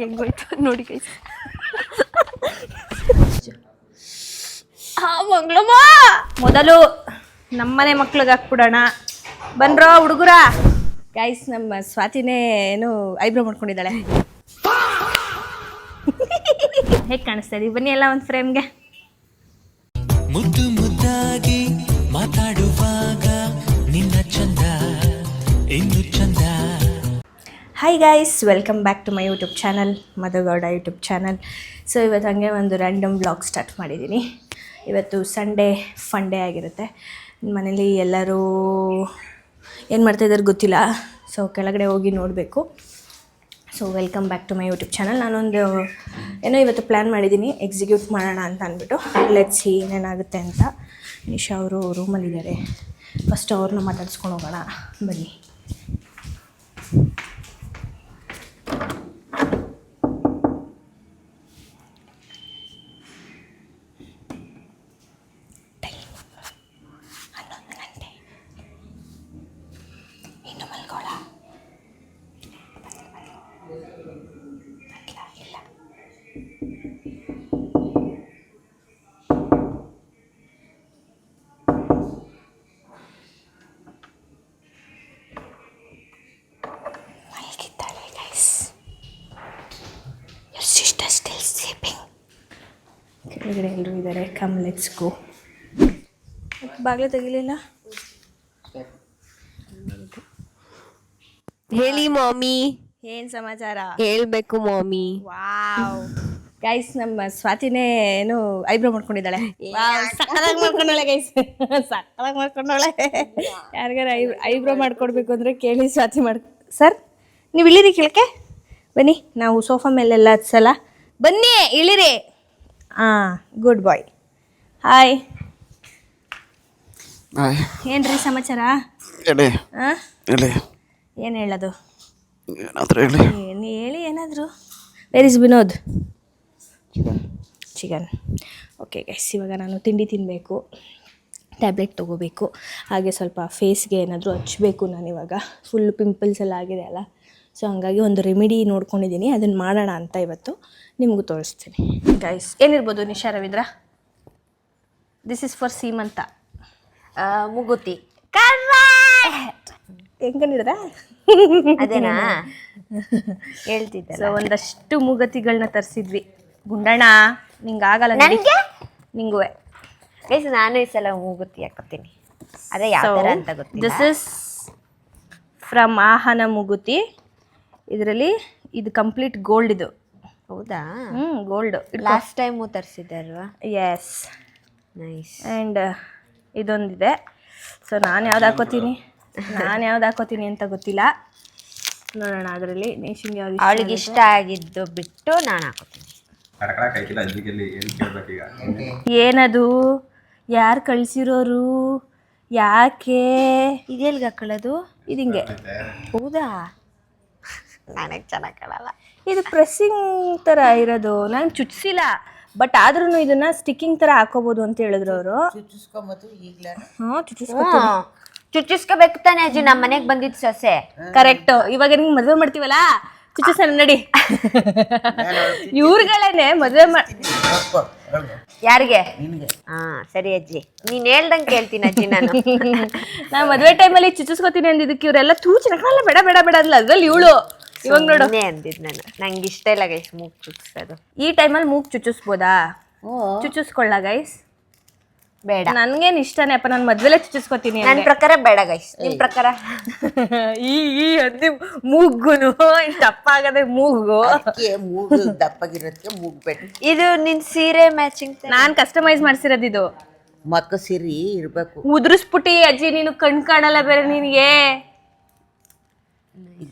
ಹೆಂಗೋಯ್ತು ನೋಡಿ ಗೈಸ್. ಮಂಗಳಮ್ಮ ಮೊದಲು ನಮ್ಮನೆ ಮಕ್ಳಿಗೆ ಹಾಕ್ಬಿಡೋಣ ಬನ್ರೋ ಹುಡುಗರ. ಗೈಸ್ ನಮ್ಮ ಸ್ವಾತಿನೇ ಏನು ಐಬ್ರೋ ಮಾಡ್ಕೊಂಡಿದ್ದಾಳೆ. ಹೇಗೆ ಕಾಣಿಸ್ತಾ ಇದೀವಿ ಬನ್ನಿ ಎಲ್ಲ ಒಂದು ಫ್ರೇಮ್ಗೆ. ಮುದ್ದು ಮುದ್ದಾಗಿ ಮಾತಾಡುವಾಗ ನಿನ್ನ ಚಂದ ಇನ್ನು ಚಂದ. Hi guys, welcome back to my YouTube channel, Madhugowda YouTube channel. So ಇವತ್ತು ಹಾಗೆ ಒಂದು ರ್ಯಾಂಡಮ್ ವ್ಲಾಗ್ ಸ್ಟಾರ್ಟ್ ಮಾಡಿದ್ದೀನಿ. ಇವತ್ತು ಸಂಡೇ ಫಂಡೇ ಆಗಿರುತ್ತೆ. ಮನೇಲಿ ಎಲ್ಲರೂ ಏನು ಮಾಡ್ತಾಯಿದ್ದಾರೆ ಗೊತ್ತಿಲ್ಲ. ಸೊ ಕೆಳಗಡೆ ಹೋಗಿ ನೋಡಬೇಕು. So welcome back to my YouTube channel. ನಾನೊಂದು ಏನೋ ಇವತ್ತು ಪ್ಲ್ಯಾನ್ ಮಾಡಿದ್ದೀನಿ, ಎಕ್ಸಿಕ್ಯೂಟ್ ಮಾಡೋಣ ಅಂತ ಅಂದ್ಬಿಟ್ಟು. ಲೆಟ್ಸ್ ಸಿ ಏನೇನಾಗುತ್ತೆ ಅಂತ. ನಿಶಾ ಅವರು ರೂಮಲ್ಲಿದ್ದಾರೆ, ಫಸ್ಟ್ ಅವ್ರನ್ನ ಮಾತಾಡ್ಸ್ಕೊಂಡು ಹೋಗೋಣ ಬನ್ನಿ. ಕೆಳಗಡೆ ಎಲ್ಲರೂ ಇದ್ದಾರೆ. ಕಮ್ ಲೆಟ್ಸ್ ಗೋ. ಬಾಗಿಲು ತೆಗಿಲಿಲ್ಲ. ಹೇಳಿ ಮಾಮಿ, ಏನು ಸಮಾಚಾರ? ಹೇಳ್ಬೇಕು ಮಾಮಿ. ವಾವ್ ಗೈಸ್, ನಮ್ಮ ಸ್ವಾತಿನೇ ಏನು ಐಬ್ರೋ ಮಾಡ್ಕೊಂಡಿದ್ದಾಳೆ. ಸಕ್ಕತ್ತಾಗಿ ಮಾಡ್ಕೊಂಡೋಳೆ ಗೈಸ್, ಸಕ್ಕತ್ತಾಗಿ ಮಾಡ್ಕೊಂಡೋಳೆ. ಯಾರಿಗಾರ ಐಬ್ರೋ ಮಾಡ್ಕೊಡ್ಬೇಕು ಅಂದರೆ ಕೇಳಿ ಸ್ವಾತಿ ಸರ್ ನೀವು ಇಳಿರಿ ಕೆಳಕ್ಕೆ ಬನ್ನಿ, ನಾವು ಸೋಫಾ ಮೇಲೆಲ್ಲ ಹತ್ಸಲ್ಲ. ಬನ್ನಿ ಇಳಿರಿ. ಹಾಂ, ಗುಡ್ ಬಾಯ್. ಹಾಯ್, ಏನ್ರಿ ಸಮಾಚಾರ? ಹಾಂ, ಏನು ಹೇಳೋದು? ಹೇಳಿ ಏನಾದರೂ. Where is Vinod? Chicken. Okay guys, ಇವಾಗ ನಾನು ತಿಂಡಿ ತಿನ್ನಬೇಕು, ಟ್ಯಾಬ್ಲೆಟ್ ತೊಗೋಬೇಕು, ಹಾಗೆ ಸ್ವಲ್ಪ ಫೇಸ್ಗೆ ಏನಾದರೂ ಹಚ್ಚಬೇಕು. ನಾನಿವಾಗ ಫುಲ್ ಪಿಂಪಲ್ಸ್ ಎಲ್ಲ ಆಗಿದೆ ಅಲ್ಲ, ಸೊ ಹಂಗಾಗಿ ಒಂದು ರೆಮಿಡಿ ನೋಡ್ಕೊಂಡಿದ್ದೀನಿ, ಅದನ್ನು ಮಾಡೋಣ ಅಂತ ಇವತ್ತು ನಿಮಗೂ ತೋರಿಸ್ತೀನಿ. ಗೈಸ್ ಏನಿರ್ಬೋದು Nisha Ravindra? This is for ಸೀಮಂತ. ಮುಗುತಿ ಹೆಂಗಂಡಿಡ್ದ ಅದೇನಾ ಹೇಳ್ತಿದ್ದೆ. ಸೊ ಒಂದಷ್ಟು ಮೂಗತಿಗಳನ್ನ ತರಿಸಿದ್ವಿ. ಗುಂಡಣ್ಣ ನಿಂಗಾಗಲ್ಲ ನನಗೆ, ನಿಂಗೂ. ಗೈಸ್ ನಾನು ಈ ಸಲ ಮೂಗುತಿ ಹಾಕೋತೀನಿ, ಅದೇ ಯಾವ ಥರ ಅಂತ ಗೊತ್ತಿಲ್ಲ. ದಿಸ್ ಇಸ್ ಫ್ರಮ್ ಆಹನ ಮೂಗುತಿ. ಇದರಲ್ಲಿ ಇದು ಕಂಪ್ಲೀಟ್ ಗೋಲ್ಡ್. ಇದು ಹೌದಾ? ಗೋಲ್ಡ್. ಲಾಸ್ಟ್ ಟೈಮು ತರಿಸಿದ್ದೆ ಅಲ್ವಾ? Yes, nice. ಆ್ಯಂಡ್ ಇದೊಂದಿದೆ. ಸೊ ನಾನು ಯಾವ್ದು ಹಾಕೋತೀನಿ ಅಂತ ಗೊತ್ತಿಲ್ಲ, ನೋಡೋಣ. ಅದರಲ್ಲಿ ನೇಷನ್ಗೆ ಯಾವ್ದು ಅವಳಿಗೆ ಇಷ್ಟ ಆಗಿದ್ದು ಬಿಟ್ಟು ನಾನು ಹಾಕೋತೀನಿ. ಏನದು? ಯಾರು ಕಳಿಸಿರೋರು? ಯಾಕೆ? ಇದೆಲ್ಗೆ ಹಾಕೊಳ್ಳೋದು? ಇದು ಹಿಂಗೆ. ಹೌದಾ? ನನಗೆ ಚೆನ್ನಾಗಿ ಕಾಣಲ್ಲ. ಇದು ಪ್ರೆಸ್ಸಿಂಗ್ ಥರ ಇರೋದು, ನಾನು ಚುಚ್ಚಿಸಿಲ್ಲ. ಬಟ್ ಆದ್ರೂ ಇದನ್ನ ಸ್ಟಿಕ್ಕಿಂಗ್ ಥರ ಹಾಕೋಬೋದು ಅಂತ ಹೇಳಿದ್ರು ಅವರು. ಹಾಂ, ಚುಚ್ಚಿಸ್ಕೋಬೇಕು ತಾನೆ ಅಜ್ಜಿ. ನಮ್ಮ ಮನೆಗೆ ಬಂದಿದ್ದು ಸೊಸೆ. ಕರೆಕ್ಟ್. ಇವಾಗ ನಿಂಗೆ ಮದುವೆ ಮಾಡ್ತೀವಲ್ಲ, ಚುಚ್ಚಿಸೋಣ ನಡಿ. ಇವ್ರುಗಳೇನೆ ಮದುವೆ ಯಾರಿಗೆ? ಹಾ ಸರಿ ಅಜ್ಜಿ, ನೀನ್ ಹೇಳ್ದಂಗೆ ಕೇಳ್ತೀನಿ ಅಜ್ಜಿ. ನಾನು ಮದುವೆ ಟೈಮಲ್ಲಿ ಚುಚ್ಚಿಸ್ಕೋತೀನಿ ಅಂದಿದ್ದಕ್ಕೆ ಇವರೆಲ್ಲ ಚೆನ್ನಾಗಲ್ಲ, ಬೇಡ ಬೇಡ ಬೇಡ ಅಂದ್ಲ. ಅದ್ರಲ್ಲಿ ಇವಳು ಇವಾಗ ನೋಡು ಅಂದಿದ್ ನಾನು. ನಂಗೆ ಇಷ್ಟ ಇಲ್ಲ ಗೈಸ್ ಮೂಗ್ ಚುಚ್ಚಿಸೋದು. ಈ ಟೈಮಲ್ಲಿ ಮೂಗ್ ಚುಚ್ಚಿಸ್ಬೋದಾ? ಚುಚ್ಚಿಸ್ಕೊಳ್ಳ ಗೈಸ್? ಬೇಡ, ನನ್ಗೇನು ಇಷ್ಟನೇ ಅಪ್ಪ, ನಾನು ಮದ್ವೆಲೆ ಚುಚ್ಚಿಸ್ಕೋತೀನಿ. ನನ್ನ ಪ್ರಕಾರ ಬೇಡ ಗೈಸ್. ನಿಮ್ ಪ್ರಕಾರ? ಈ ಅಂದಿ ಮೂಗುನು ದಪ್ಪ ಆಗದೆ, ಮೂಗು ದಪ್ಪಗಿರೋದಕ್ಕೆ ಮೂಗು ಬೇಡ. ಇದು ನಿನ್ ಸೀರೆ ಮ್ಯಾಚಿಂಗ್ ನಾನ್ ಕಸ್ಟಮೈಸ್ ಮಾಡ್ಸಿರೋದು. ಇದು ಮಕ್ಕ ಸಿರಿ ಇರ್ಬೇಕು. ಉದುರಿಸ್ಬಿಟ್ಟಿ ಅಜ್ಜಿ, ನೀನು ಕಣ್ ಕಾಣಲ್ಲ ಬೇರೆ ನಿನಗೆ.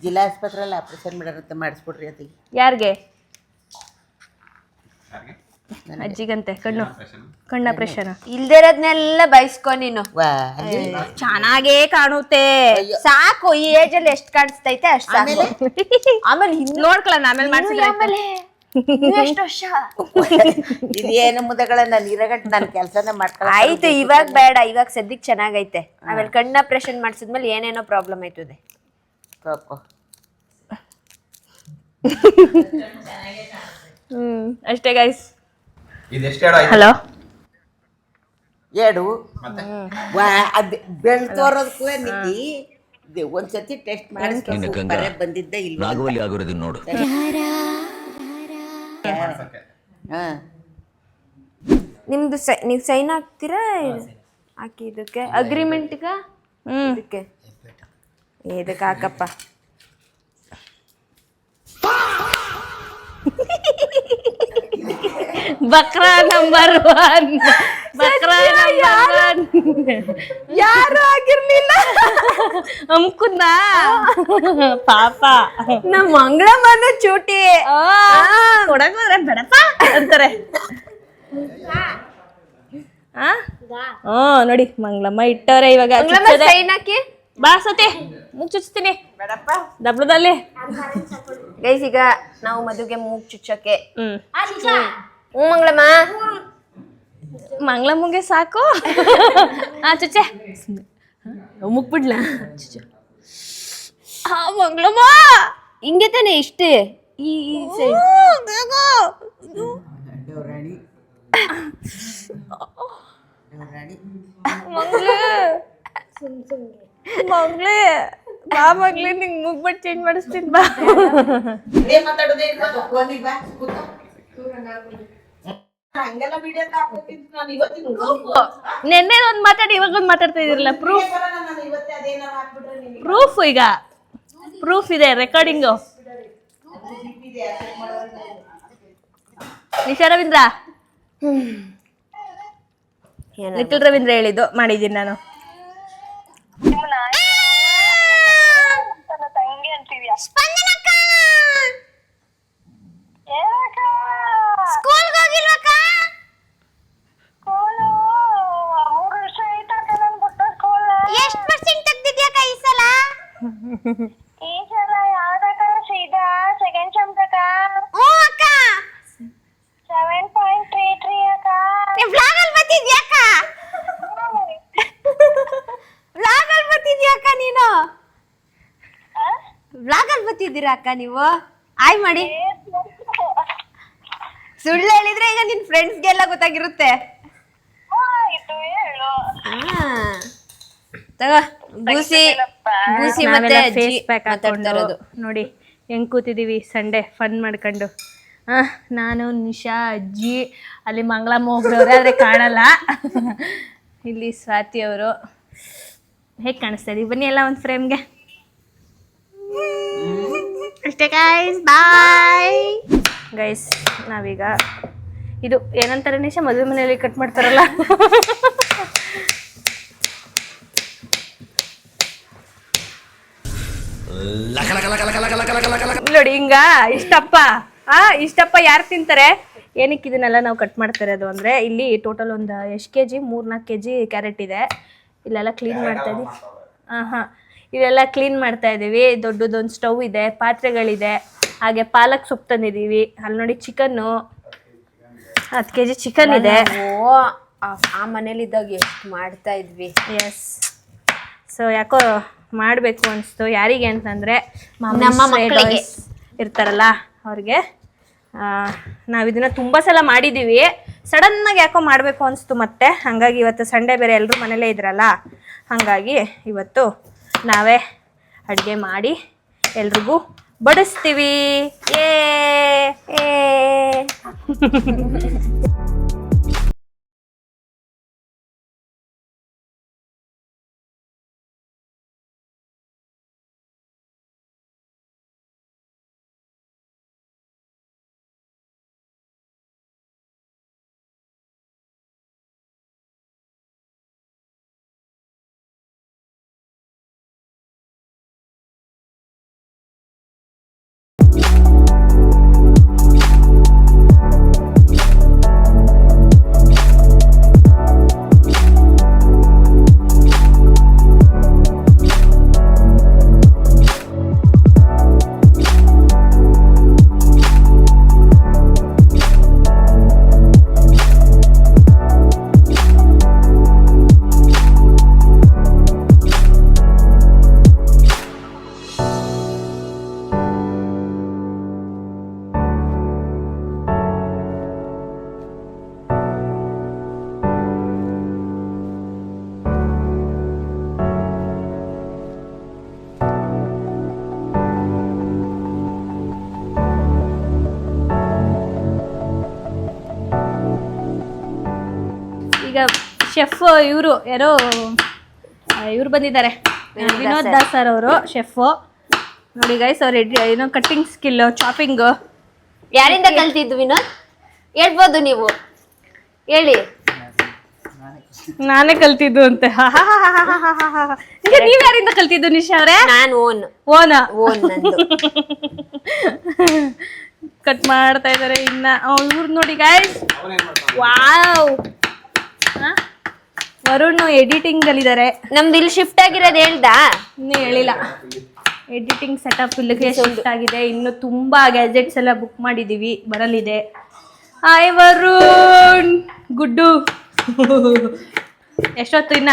ಜಿಲ್ಲಾ ಆಸ್ಪತ್ರೆಯಲ್ಲಿ ಆಪರೇಷನ್ ಮಾಡೋರಂತೆ, ಮಾಡಿಸ್ಬಿಡ್ರಿ ಅದಕ್ಕೆ. ಯಾರಿಗೆ? ಅಜ್ಜಿಗಂತೆ ಕಣ್ಣು ಆಪರೇಷನ್. ಇಲ್ದಿರೋದ್ನೆಲ್ಲ ಬಯಸ್ಕೊ ನೀನು. ಚೆನ್ನಾಗೇ ಕಾಣುತ್ತೆ, ಸಾಕು. ಈ ಏಜ್ ಅಲ್ಲಿ ಎಷ್ಟು ಕಾಣಿಸ್ತೈತೆ ಅಷ್ಟು ಸಾಕು. ಆಮೇಲೆ ನೋಡ್ಕೊಳ್ಳೋಣ, ಆಮೇಲೆ ಮಾಡ್ಸಿದ್ರೆ. ಆಮೇಲೆ ಎಷ್ಟು ವರ್ಷ ಇದೇನು ಮುದಗಳನ್ನ ನೀರಗಂಟು ನಾನು ಕೆಲಸನೇ ಮಾಡ್ಕೊಳ್ಳ. ಆಯ್ತು, ಇವಾಗ ಬೇಡ. ಇವಾಗ ಸದ್ಯಕ್ಕೆ ಚೆನ್ನಾಗೈತೆ. ಆಮೇಲೆ ಕಣ್ಣು ಆಪರೇಷನ್ ಮಾಡ್ಸಿದ್ಮೇಲೆ ಏನೇನೋ ಪ್ರಾಬ್ಲಮ್ ಆಯ್ತದೆ. ಅಷ್ಟೇ ಗೈಸ್. ಇದೆಷ್ಟು ಹೇಳೋ ಹಲೋ ಏಡು ಅದು ಬೆಳ್ತೋರೋದಕ್ಕೂ ನಿಕ್ಕಿ ಒಂದ್ಸತಿ ಟೆಸ್ಟ್ ಮಾಡಿಸ್ಕೊಂಡು ಬಂದಿದ್ದ ಇಲ್ಲ ನಾಗವಲ್ಲಿ ಆಗಿರೋದು ನೋಡು. ಹಾಂ ನಿಮ್ದು ನೀವು ಸೈನ್ ಹಾಕ್ತೀರಾ ಹಾಕಿ ಇದಕ್ಕೆ ಅಗ್ರಿಮೆಂಟ್ಗೆ ಇದಕ್ಕೆ ಇದಕ್ಕೆ ಹಾಕಪ್ಪ. ಬಕ್ರ ನಂಬರ್ 1 ಬಕ್ರ ನಂಬರ್ 1 ಯಾರು ಆಗಿರ್ಲಿಲ್ಲ. ಅಮ್ಕುಂದ ಪಾಪ ನಮ್ಮ ಮಂಗಳಮ್ಮನ ಚೂಟಿ ಕೊಡಗೋದ್ರೆ ಬೇಡಪ್ಪ ಅಂತಾರೆ. ನೋಡಿ ಮಂಗಳಮ್ಮ ಇಟ್ಟವ್ರೆ ಇವಾಗ. ಸೈನ್ ಹಾಕಿ ಬಾ ಸತಿ ಮೂಗ್ ಚುಚ್ತೀನಿ ದಬ್ಳದಲ್ಲಿ. ಗೈಸ್ ಈಗ ನಾವು ಮದುವೆಗೆ ಮೂಗ್ ಚುಚ್ಚಕ್ಕೆ ಮಂಗಳಮ್ಮ ಮಂಗಳಮ್ಮಗೆ ಸಾಕು. ಚುಚ್ಚೆ ಮುಗ್ಬಿಡ್ಲ ಮಂಗಳಮ್ಮ ಹಿಂಗೆ ತಾನೆ ಇಷ್ಟೇ ಈ ಮಗ್ಳೇ ಬಾ ಮಗ್ಳೇ ನಿಂಗೆ ಮುಗ್ಬಿಟ್ಟು ಚೇಂಜ್ ಮಾಡಿಸ್ತೀನಿ ಬಾ. ನೆನ್ನೆ ಒಂದ್ ಮಾತಾಡಿ ಇವಾಗ ಒಂದ್ ಮಾತಾಡ್ತಾ ಇದಿರಲ್ಲ. ಪ್ರೂಫ್ ಈಗ ಪ್ರೂಫ್ ಇದೆ, ರೆಕಾರ್ಡಿಂಗು. ನಿಶಾ ರವೀಂದ್ರ ನಿಖಿಲ್ ರವೀಂದ್ರ ಹೇಳಿದ್ದು ಮಾಡಿದ್ದೀನಿ ನಾನು. ಎಷ್ಟು ಪರ್ಸೆಂಟ್ ತೆಗ್ದಿದ್ಯಾಕ ಈ ಸಲ? ಈ ಸಲ ಯಾವ್ದಕ್ಕ ಸೀದಾ ಸೆಕೆಂಡ್ ಸೆಮ್ದಕ್ಕ ಓ ಅಕ್ಕ 7.33 ಅಕ್ಕ. ನೀವ್ ವ್ಲಾಗ್ ಅಲ್ಲಿ ಬರ್ತಿದ್ಯಾಕ? ವ್ಲಾಗ್ ಅಲ್ಲಿ ಬರ್ತಿದ್ಯಾಕ ನೀನು? ವ್ಲಾಗ್ ಅಲ್ಲಿ ಬರ್ತಿದ್ದೀರಾ ಅಕ್ಕ ನೀವು? ಆಯ್ ಮಾಡಿ. ಸುಳ್ಳು ಹೇಳಿದ್ರೆ ಈಗ ನಿನ್ ಫ್ರೆಂಡ್ಸ್ಗೆಲ್ಲ ಗೊತ್ತಾಗಿರುತ್ತೆ. ಇದು ಹೇಳು. ತಗೋ ಬೂಸಿ ಬೂಸಿ ಮತ್ತೆ ಫೇಸ್ ಪ್ಯಾಕ್ ಮಾತಾಡ್ತಾ ಇರೋದು ನೋಡಿ ಹೆಂಗ್ ಕೂತಿದೀವಿ ಸಂಡೇ ಫನ್ ಮಾಡ್ಕೊಂಡು. ನಾನು ನಿಶಾ ಅಜ್ಜಿ ಅಲ್ಲಿ ಮಂಗಳಮ್ಮ ಹೋಗ್ರವ್ರೆ ಆದ್ರೆ ಕಾಣಲ್ಲ. ಇಲ್ಲಿ ಸ್ವಾತಿ ಅವರು ಹೇಗೆ ಕಾಣಿಸ್ತಾ ಇದೀವಿ. ಬನ್ನಿ ಎಲ್ಲ ಒಂದು ಫ್ರೇಮ್ಗೆ. ಅಷ್ಟೇ ಗೈಸ್, ಬಾಯ್ ಗೈಸ್. ನಾವೀಗ ಇದು ಏನಂತಾರೆ ನಿಶಾ, ಮದುವೆ ಮನೆಯಲ್ಲಿ ಕಟ್ ಮಾಡ್ತಾರಲ್ಲ ನೋಡಿ ಹಿಂಗ ಇಷ್ಟಪ್ಪ ಯಾರು ತಿಂತಾರೆ. ಏನಕ್ಕೆ ಇದನ್ನೆಲ್ಲ ನಾವು ಕಟ್ ಮಾಡ್ತಾ ಇರೋದು ಅಂದರೆ, ಇಲ್ಲಿ ಟೋಟಲ್ ಒಂದು ಎಷ್ಟು ಕೆ ಜಿ 3-4 kg ಕ್ಯಾರೆಟ್ ಇದೆ. ಇಲ್ಲೆಲ್ಲ ಕ್ಲೀನ್ ಮಾಡ್ತಾ ಇದ್ದೀವಿ. ಇವೆಲ್ಲ ಕ್ಲೀನ್ ಮಾಡ್ತಾ ಇದ್ದೀವಿ. ದೊಡ್ಡದೊಂದು ಸ್ಟವ್ ಇದೆ, ಪಾತ್ರೆಗಳಿದೆ, ಹಾಗೆ ಪಾಲಕ್ ಸೊಪ್ಪು ತಂದಿದ್ದೀವಿ. ಅಲ್ಲಿ ನೋಡಿ ಚಿಕನ್ನು 10 kg ಚಿಕನ್ ಇದೆ. ಆ ಮನೇಲಿದ್ದಾಗ ಎಷ್ಟು ಮಾಡ್ತಾ ಇದ್ವಿ. ಎಸ್. ಸೊ ಯಾಕೋ ಮಾಡಬೇಕು ಅನಿಸ್ತು. ಯಾರಿಗೆ ಅಂತಂದರೆ ನಮ್ಮ ಮಕ್ಕಳಿಗೆ ಇರ್ತಾರಲ್ಲ ಅವ್ರಿಗೆ. ನಾವು ಇದನ್ನ ತುಂಬ ಸಲ ಮಾಡಿದ್ದೀವಿ. ಸಡನ್ನಾಗಿ ಯಾಕೋ ಮಾಡಬೇಕು ಅನಿಸ್ತು ಮತ್ತೆ. ಹಾಗಾಗಿ ಇವತ್ತು ಸಂಡೇ ಬೇರೆ ಎಲ್ಲರೂ ಮನೇಲೇ ಇದ್ರಲ್ಲ, ಹಾಗಾಗಿ ಇವತ್ತು ನಾವೇ ಅಡುಗೆ ಮಾಡಿ ಎಲ್ರಿಗೂ ಬಡಿಸ್ತೀವಿ. ಶೆಫ್ ಇವರು ಯಾರೋ ಇವ್ರು ಬಂದಿದ್ದಾರೆ, ವಿನೋದ್ ದಾಸ್ ಸರ್ ಅವರು ಶೆಫು. ನೋಡಿ ಗೈಸ್ ಅವ್ರು ಏನೋ ಕಟ್ಟಿಂಗ್ ಸ್ಕಿಲ್, ಚಾಪಿಂಗ್. ಯಾರಿಂದ ಕಲ್ತಿದ್ದು ವಿನೋದ್? ಹೇಳ್ಬೋದು ನೀವು, ಹೇಳಿ. ನಾನೇ ಕಲ್ತಿದ್ದು ಅಂತೆ. ನೀವ್ ಯಾರಿಂದ ಕಲ್ತಿದ್ದು ನಿಶಾ ಅವ್ರೆ? ನಾನು ಓನ ನಂದು. ಕಟ್ ಮಾಡ್ತಾ ಇದಾರೆ ಇನ್ನ. ಇವ್ರು ನೋಡಿ ಗೈಸ್, ವಾವ್, ವರುಣ್ ಎಡಿಟಿಂಗ್ ಅಲ್ಲಿದ್ದಾರೆ. ನಮ್ದು ಇಲ್ಲಿ ಶಿಫ್ಟ್ ಆಗಿರೋದು ಹೇಳ್ದಾ? ಇನ್ನೂ ಹೇಳಿಲ್ಲ. ಎಡಿಟಿಂಗ್ ಸೆಟಪ್ ಇಲ್ಲಿಗೆ ಶಿಫ್ಟ್ ಆಗಿದೆ. ಇನ್ನು ತುಂಬಾ ಗ್ಯಾಜೆಟ್ಸ್ ಎಲ್ಲ ಬುಕ್ ಮಾಡಿದೀವಿ, ಬರಲಿದೆ. ಹಾಯ್ ವರುಣ್, ಗುಡ್ಡು. ಎಷ್ಟೊತ್ತು ಇನ್ನ?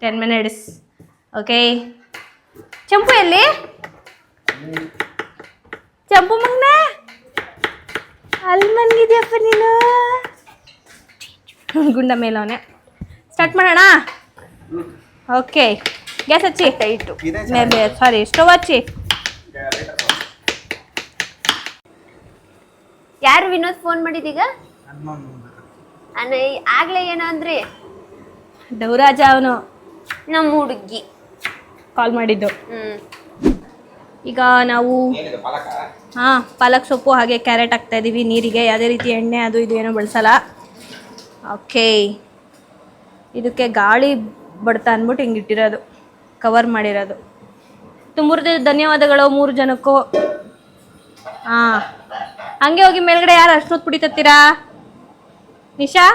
10 minutes. ಓಕೆ. ಚಂಪು ಎಲ್ಲಿ? ಚಂಪು ಮಗ್ನೆ ಅಲ್ಲಿ ಮನ್ಗಿದ್ಯಪ್ಪ ನೀನು. ಗುಂಡ ಮೇಲವನೆ. ಸ್ಟಾರ್ಟ್ ಮಾಡೋಣ. ಓಕೆ, ಗ್ಯಾಸ್ ಹಚ್ಚಿ. ಸಾರಿ, ಸ್ಟವ್ ಹಚ್ಚಿ. ಯಾರು ವಿನೋದ್ ಫೋನ್ ಮಾಡಿದೀಗ? ಆಗ್ಲೇ ಏನೋ ಅಂದ್ರಿ? ದೇವರಾಜ ಅವನು ನಮ್ಮ ಹುಡುಗಿ ಕಾಲ್ ಮಾಡಿದ್ದು. ಈಗ ನಾವು ಪಾಲಕ್ ಸೊಪ್ಪು ಹಾಗೆ ಕ್ಯಾರೆಟ್ ಹಾಕ್ತಾ ಇದೀವಿ ನೀರಿಗೆ. ಯಾವುದೇ ರೀತಿ ಎಣ್ಣೆ ಅದು ಇದು ಏನೋ ಬಳಸಲ್ಲ. ಓಕೆ, ಇದಕ್ಕೆ ಗಾಳಿ ಬಡ್ತಾ ಅಂದ್ಬಿಟ್ಟು ಹಿಂಗೆ ಇಟ್ಟಿರೋದು, ಕವರ್ ಮಾಡಿರೋದು. ತುಂಬ ಧನ್ಯವಾದಗಳು 3 ಜನಕ್ಕೂ. ಹಾಂ, ಹಂಗೆ ಹೋಗಿ ಮೇಲ್ಗಡೆ. ಯಾರು ಅಷ್ಟೊತ್ತು ಪುಡಿತೀರಾ? ನಿಶಾ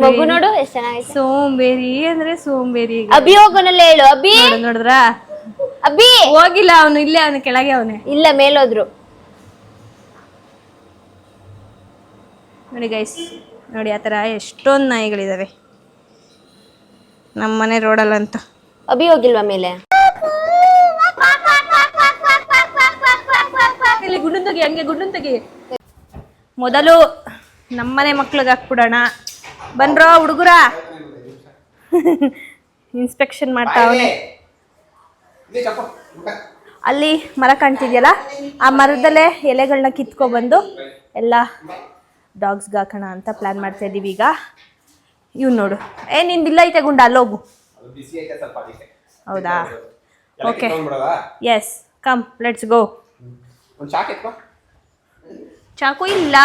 ಮಗು ನೋಡು ಎಷ್ಟು ಚೆನ್ನಾಗೈತೆ. ಸೋಂಬೇರಿ ಅಂದ್ರೆ ಸೋಂಬೇರಿ. ಅಭಿ ಹೋಗೋನಲ್ಲ, ಹೇಳು ಅಭಿ. ನೋಡಿದ್ರ? ಅಭಿ ಹೋಗಿಲ್ಲ, ಅವನು ಇಲ್ಲೇ, ಅವನು ಕೆಳಗೆ ಅವನೇ. ಇಲ್ಲ, ಮೇಲೋದ್ರು. ನೋಡಿ ಗೈಸ್, ನೋಡಿ ಆ ಥರ ಎಷ್ಟೊಂದು ನಾಯಿಗಳಿದಾವೆ ನಮ್ಮ ಮನೆ ರೋಡಲ್ಲಂತ. ಅಭಿ ಹೋಗಿಲ್ವಾ ಮೇಲೆ? ಇಲ್ಲಿ ಗುಂಡನ್ ತೆಗಿ, ಹಂಗೆ ಗುಂಡನ್ ತೆಗಿ. ಮೊದಲು ನಮ್ಮನೆ ಮಕ್ಳಿಗೆ ಹಾಕ್ಬಿಡೋಣ. ಬನ್ರೋ ಹುಡುಗರ. ಇನ್ಸ್ಪೆಕ್ಷನ್ ಮಾಡ್ತಾ ಅವನೇ. ಅಲ್ಲಿ ಮರ ಕಾಣ್ತಿದ್ಯಲ್ಲ, ಆ ಮರದಲ್ಲೇ ಎಲೆಗಳನ್ನ ಕಿತ್ಕೊಬಂದು ಎಲ್ಲ ಡಾಗ್ಸ್ಗೆ ಹಾಕೋಣ ಅಂತ ಪ್ಲ್ಯಾನ್ ಮಾಡ್ತಾ ಇದ್ದೀವಿ ಈಗ. ಇವ್ನು ನೋಡು, ನಿಂದಿಲ್ಲ ಐತೆ ಗುಂಡ, ಅಲ್ಲೋಗು. ಹೌದಾ? Okay, yes, come let's go. ಚಾಕು ಇಲ್ಲ.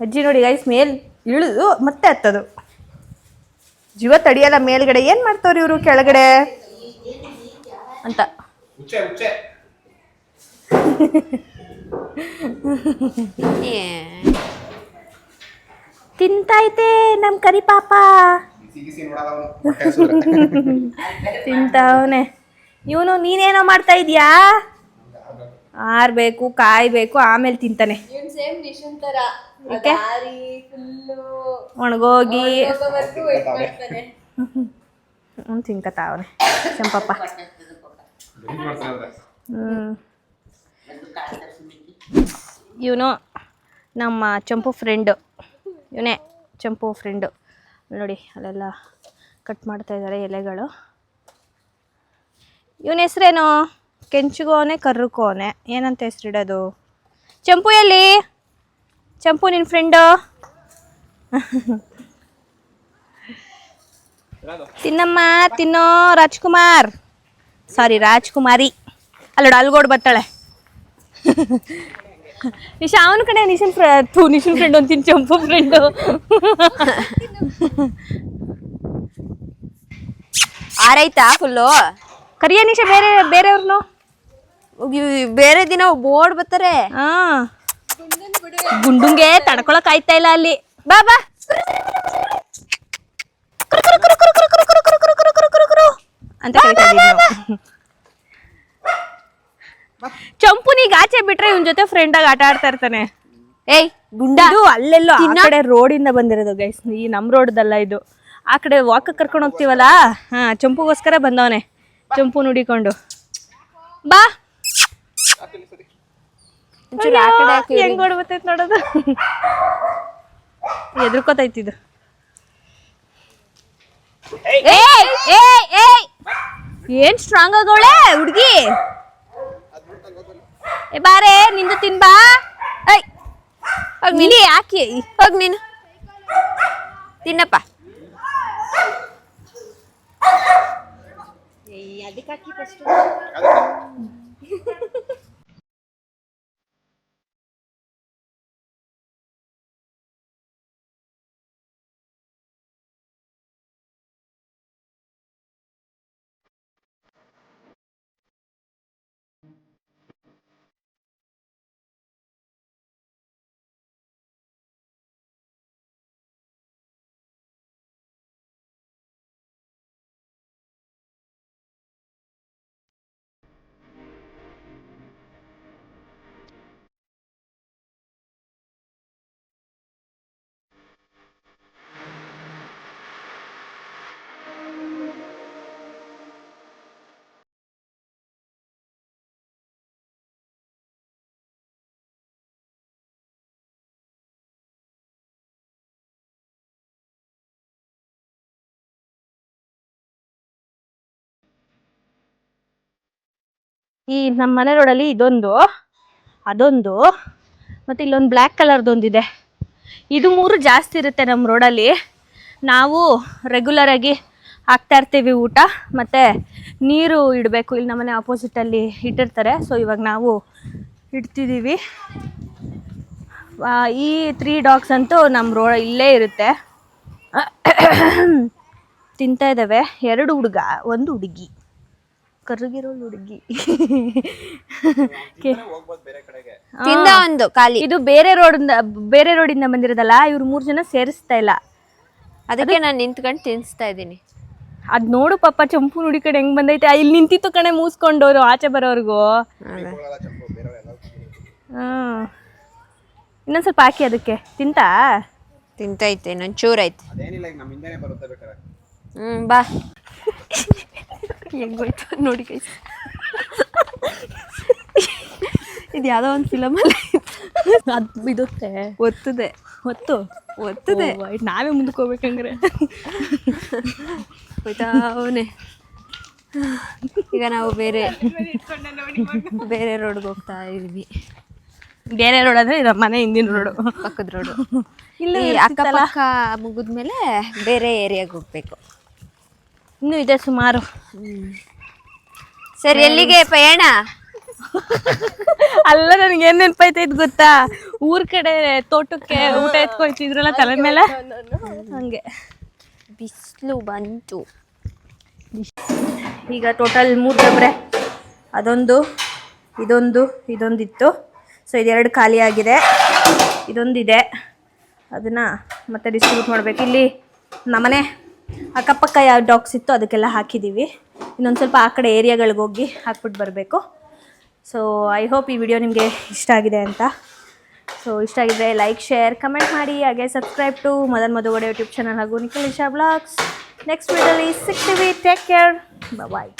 ಅಜ್ಜಿ ನೋಡಿ ಗೈಸ್, ಮೇಲ್ ಇಳಿದು ಮತ್ತೆ ಹತ್ತದು. ಜೀವ ತಡಿಯಲ್ಲ ಮೇಲ್ಗಡೆ. ಏನು ಮಾಡ್ತಾವ್ರಿ ಇವರು ಕೆಳಗಡೆ ಅಂತ. ತಿಂತೈತೆ ನಮ್ಮ ಕರಿ ಪಾಪ, ತಿಂತಾವನೆ. ಇವನು ನೀನೇನೋ ಮಾಡ್ತಾ ಇದೀಯಾ? ಆರ್ಬೇಕು, ಕಾಯ್ಬೇಕು, ಆಮೇಲೆ ತಿಂತಾನೆ. ಒಣಗೋಗಿ ತಿನ್ಕತಾವನೆ ಚಂಪಪ್ಪ. ಇವನು ನಮ್ಮ ಚಂಪು ಫ್ರೆಂಡು, ಇವನೇ ಚಂಪು ಫ್ರೆಂಡು. ನೋಡಿ ಅಲ್ಲೆಲ್ಲ ಕಟ್ ಮಾಡ್ತಾ ಇದ್ದಾರೆ ಎಲೆಗಳು. ಇವನ ಹೆಸ್ರೇನು? ಕೆಂಚುಗೋನೆ ಕರ್ರಕೋನೆ, ಏನಂತ ಹೆಸರಿಡೋದು? ಚಂಪು ಎಲ್ಲಿ? ಚಂಪು ನಿನ್ನ ಫ್ರೆಂಡು? ತಿನ್ನಮ್ಮ ತಿನ್ನೋ ರಾಜ್ಕುಮಾರ್. ಸಾರಿ, ರಾಜ್ಕುಮಾರಿ. ಅಲ್ಲೋಡ ಅಲ್ಗೋಡ್ ಬರ್ತಾಳೆ ನಿಶಾ. ಅವನ ಕಡೆ ನಿಶನ್ ಫ್ರೆಂಡ್ ಅಂತೀನಿ, ಚಂಪು ಫ್ರೆಂಡು. ಆರೈತಾ ಫುಲ್ಲು? ಕರಿಯ ನಿಶಾ ಬೇರೆಯವ್ರನ್ನು. ಬೇರೆ ದಿನ ಬೋರ್ಡ್ ಬರ್ತಾರೆ. ಹಾ, ಗುಂಡುಂಗೆ ತಡ್ಕೊಳಕ್ ಆಯ್ತಾ ಇಲ್ಲ ಅಲ್ಲಿ. ಬಾ ಬಾ ಅಂತ ಚಂಪುನಿಗೆ ಆಚೆ ಬಿಟ್ರೆ ಇವನ್ ಜೊತೆ ಫ್ರೆಂಡ್ ಆಗಿ ಆಟ ಆಡ್ತಾ ಇರ್ತಾನೆ. ಏಯ್ ಗುಂಡ, ಇದು ಅಲ್ಲೆಲ್ಲೋ ಆ ಕಡೆ ರೋಡಿಂದ ಬಂದಿರೋದು ಗೈಸ್, ಈ ನಮ್ ರೋಡ್ದಲ್ಲ ಇದು. ಆ ಕಡೆ ವಾಕ್ ಕರ್ಕೊಂಡು ಹೋಗ್ತೀವಲ್ಲ, ಹಾ, ಚಂಪುಗೋಸ್ಕರ ಬಂದವನೆ. ಚಂಪು ನುಡಿಕೊಂಡು ಬಾ. ಹೆಂಗ್ ಓಡ್ಬತ್ತೈತ್ ನೋಡೋದು, ಎದ್ರಕೋತೈತಿದು. ಏನ್ ಸ್ಟ್ರಾಂಗ್ ಆಗೋಳೆ ಹುಡುಗಿ. ಏ ಬಾರೆ ನಿಂದು ತಿನ್ಬಾ. ಐ ಹೋಗ್ ನೀನು ಯಾಕೆ ಹೋಗ್ ನೀನು ತಿನ್ನಪ್ಪ. ಈ ನಮ್ಮ ಮನೆ ರೋಡಲ್ಲಿ ಇದೊಂದು, ಅದೊಂದು, ಮತ್ತು ಇಲ್ಲೊಂದು ಬ್ಲ್ಯಾಕ್ ಕಲರ್ದೊಂದಿದೆ. ಇದು 3 ಜಾಸ್ತಿ ಇರುತ್ತೆ ನಮ್ಮ ರೋಡಲ್ಲಿ. ನಾವು ರೆಗ್ಯುಲರಾಗಿ ಹಾಕ್ತಾ ಇರ್ತೀವಿ ಊಟ, ಮತ್ತು ನೀರು ಇಡಬೇಕು. ಇಲ್ಲಿ ನಮ್ಮನೆ ಆಪೋಸಿಟಲ್ಲಿ ಇಟ್ಟಿರ್ತಾರೆ. ಸೊ ಇವಾಗ ನಾವು ಇಡ್ತಿದ್ದೀವಿ. ಈ 3 ಡಾಗ್ಸ್ ಅಂತೂ ನಮ್ಮ ಇಲ್ಲೇ ಇರುತ್ತೆ, ತಿಂತಾ ಇದ್ದಾವೆ. 2 ಹುಡುಗ 1 ಹುಡುಗಿ, ಕರ್ಗಿರೋ ಹುಡುಗಿ. ತಿಂದ ಒಂದು ಖಾಲಿ. ಇದು ಬೇರೆ ರೋಡಿಂದ ಬಂದಿರೋದಲ್ಲ, ಇವ್ರು 3 ಜನ ಸೇರಿಸ್ತಾ ಇಲ್ಲ. ಅದಕ್ಕೆ ನಾನು ನಿಂತ್ಕೊಂಡು ತಿನ್ನಿಸ್ತಾ ಇದ್ದೀನಿ. ಅದ್ ನೋಡು ಪಾಪ ಚಂಪು ನುಡಿ ಕಡೆ ಹೆಂಗ್ ಬಂದೈತೆ. ಇಲ್ಲಿ ನಿಂತಿತ್ತು ಕಣೆ ಮೂಸ್ಕೊಂಡವ್ರು ಆಚೆ ಬರೋರ್ಗು. ಇನ್ನೊಂದ್ ಸ್ವಲ್ಪ ಹಾಕಿ ಅದಕ್ಕೆ. ತಿಂತೈತೆ ಇನ್ನೊಂದು ಚೂರೈತೆ. ಬಾ ಹೆಂಗೋಯ್ತು ನೋಡಿ ಗೈಸ್. ಇದು ಯಾವುದೋ ಒಂದು ಫಿಲಮಲ್ಲಿ ಅದು ಬಿಡುತ್ತೆ, ಒತ್ತದೆ ನಾವೇ ಮುಂದಕ್ಕೆ ಹೋಗ್ಬೇಕಂದ್ರೆ ಹೋಯ್ತಾ ಅವನೇ. ಈಗ ನಾವು ಬೇರೆ ರೋಡ್ಗೆ ಹೋಗ್ತಾ ಇದ್ವಿ. ಬೇರೆ ರೋಡ್ ಅಂದ್ರೆ ನಮ್ಮ ಮನೆ ಹಿಂದಿನ ರೋಡು, ಪಕ್ಕದ ರೋಡು. ಇಲ್ಲಿ ಅಕ್ಕಪಕ್ಕ ಮುಗಿದ್ಮೇಲೆ ಬೇರೆ ಏರಿಯಾಗೆ ಹೋಗ್ಬೇಕು. ಇನ್ನೂ ಇದೆ ಸುಮಾರು. ಸರಿ, ಎಲ್ಲಿಗೆ ಪಯಣ? ಅಲ್ಲ, ನನಗೆ ಏನ್ ನೆನಪೈತೈತ್ ಗೊತ್ತಾ, ಊರ್ ಕಡೆ ತೋಟಕ್ಕೆ ಊಟ ಎತ್ಕೊಳ್ತಿದ್ರಲ್ಲ ತಲೆ ಮೇಲೆ, ಹಂಗೆ. ಬಿಸಿಲು ಬಂತು. ಈಗ ಟೋಟಲ್ 3 ಡಬ್ರೆ, ಅದೊಂದು, ಇದೊಂದಿತ್ತು. ಸೊ ಇದೆರಡು ಖಾಲಿ ಆಗಿದೆ, ಇದೊಂದಿದೆ. ಅದನ್ನು ಮತ್ತೆ ಡಿಸ್ಟ್ರಿಬ್ಯೂಟ್ ಮಾಡಬೇಕು. ಇಲ್ಲಿ ನಮ್ಮನೆ ಅಕ್ಕಪಕ್ಕ ಯಾವ ಡಾಗ್ಸ್ ಇತ್ತು ಅದಕ್ಕೆಲ್ಲ ಹಾಕಿದ್ದೀವಿ. ಇನ್ನೊಂದು ಸ್ವಲ್ಪ ಆ ಕಡೆ ಏರಿಯಾಗಳಿಗೆ ಹೋಗಿ ಹಾಕ್ಬಿಟ್ಟು ಬರಬೇಕು. ಸೊ ಐ ಹೋಪ್ ಈ ವಿಡಿಯೋ ನಿಮಗೆ ಇಷ್ಟ ಆಗಿದೆ ಅಂತ. ಸೊ ಇಷ್ಟ ಆಗಿದ್ರೆ ಲೈಕ್, ಶೇರ್, ಕಮೆಂಟ್ ಮಾಡಿ. ಹಾಗೆ subscribe to Madan Madhugowda YouTube channel ಹಾಗೂ ನಿಖಿಲ್ ಇಶಾ ಬ್ಲಾಗ್ಸ್. ನೆಕ್ಸ್ಟ್ ವಿಡಿಯೋಲಿ ಸಿಗ್ತೀವಿ. ಟೇಕ್ ಕೇರ್, ಬಾಯ್.